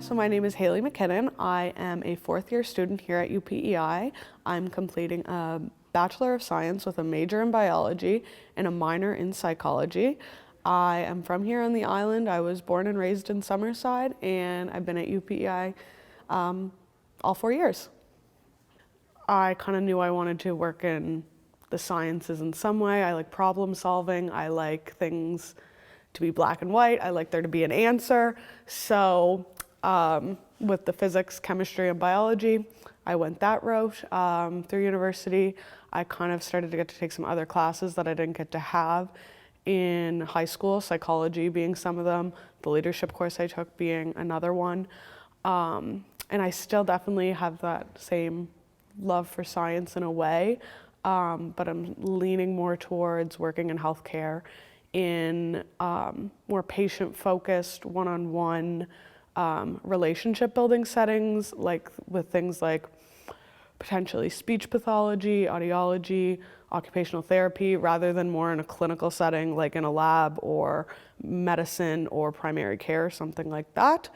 So my name is Hailey MacKinnon. I am a fourth year student here at UPEI. I'm completing a Bachelor of Science with a major in biology and a minor in psychology. I am from here on the island. I was born and raised in Summerside, and I've been at UPEI all 4 years. I kind of knew I wanted to work in the sciences in some way. I like problem solving. I like things to be black and white. I like there to be an answer. So with the physics, chemistry, and biology, I went that route. Through university, I kind of started to get to take some other classes that I didn't get to have in high school, psychology being some of them, the leadership course I took being another one. And I still definitely have that same love for science in a way, but I'm leaning more towards working in healthcare in more patient-focused, one-on-one relationship building settings, like with things like potentially speech pathology, audiology, occupational therapy, rather than more in a clinical setting like in a lab or medicine or primary care, something like that.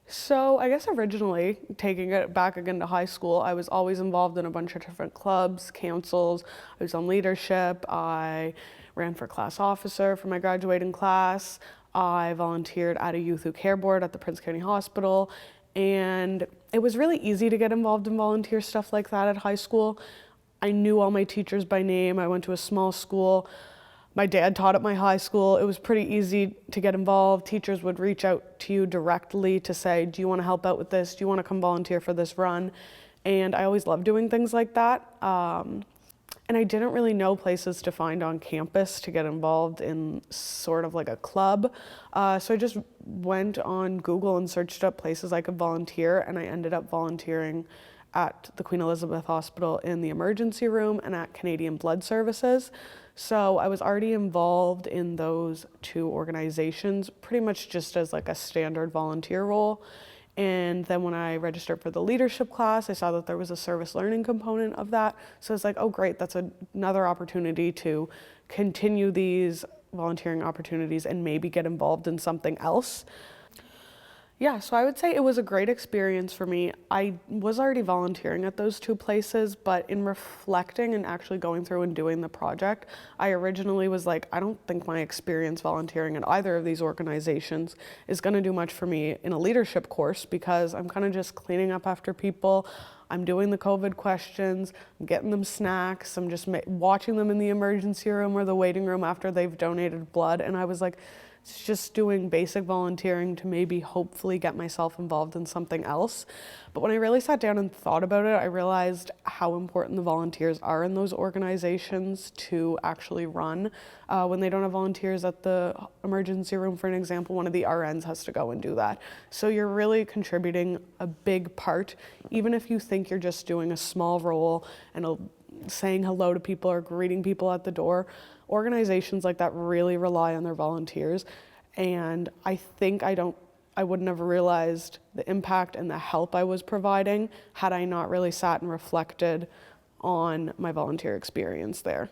So I guess originally, taking it back again to high school, I was always involved in a bunch of different clubs, councils. I was on leadership. I ran for class officer for my graduating class. I volunteered at a youth who care board at the Prince County Hospital. And it was really easy to get involved in volunteer stuff like that at high school. I knew all my teachers by name. I went to a small school. My dad taught at my high school. It was pretty easy to get involved. Teachers would reach out to you directly to say, do you want to help out with this? Do you want to come volunteer for this run? And I always loved doing things like that. And I didn't really know places to find on campus to get involved in sort of like a club. So I just went on Google and searched up places I could volunteer, and I ended up volunteering at the Queen Elizabeth Hospital in the emergency room and at Canadian Blood Services. So I was already involved in those two organizations, pretty much just as like a standard volunteer role. And then when I registered for the leadership class, I saw that there was a service learning component of that. So I was like, oh great, that's another opportunity to continue these volunteering opportunities and maybe get involved in something else. Yeah, so I would say it was a great experience for me. I was already volunteering at those two places, but in reflecting and actually going through and doing the project, I originally was like, I don't think my experience volunteering at either of these organizations is going to do much for me in a leadership course, because I'm kind of just cleaning up after people. I'm doing the COVID questions, I'm getting them snacks, I'm just watching them in the emergency room or the waiting room after they've donated blood. And I was like, it's just doing basic volunteering to maybe hopefully get myself involved in something else. But when I really sat down and thought about it, I realized how important the volunteers are in those organizations to actually run. When they don't have volunteers at the emergency room, for an example, one of the RNs has to go and do that. So you're really contributing a big part, even if you think you're just doing a small role and saying hello to people or greeting people at the door. Organizations like that really rely on their volunteers, and I think I wouldn't have realized the impact and the help I was providing had I not really sat and reflected on my volunteer experience there.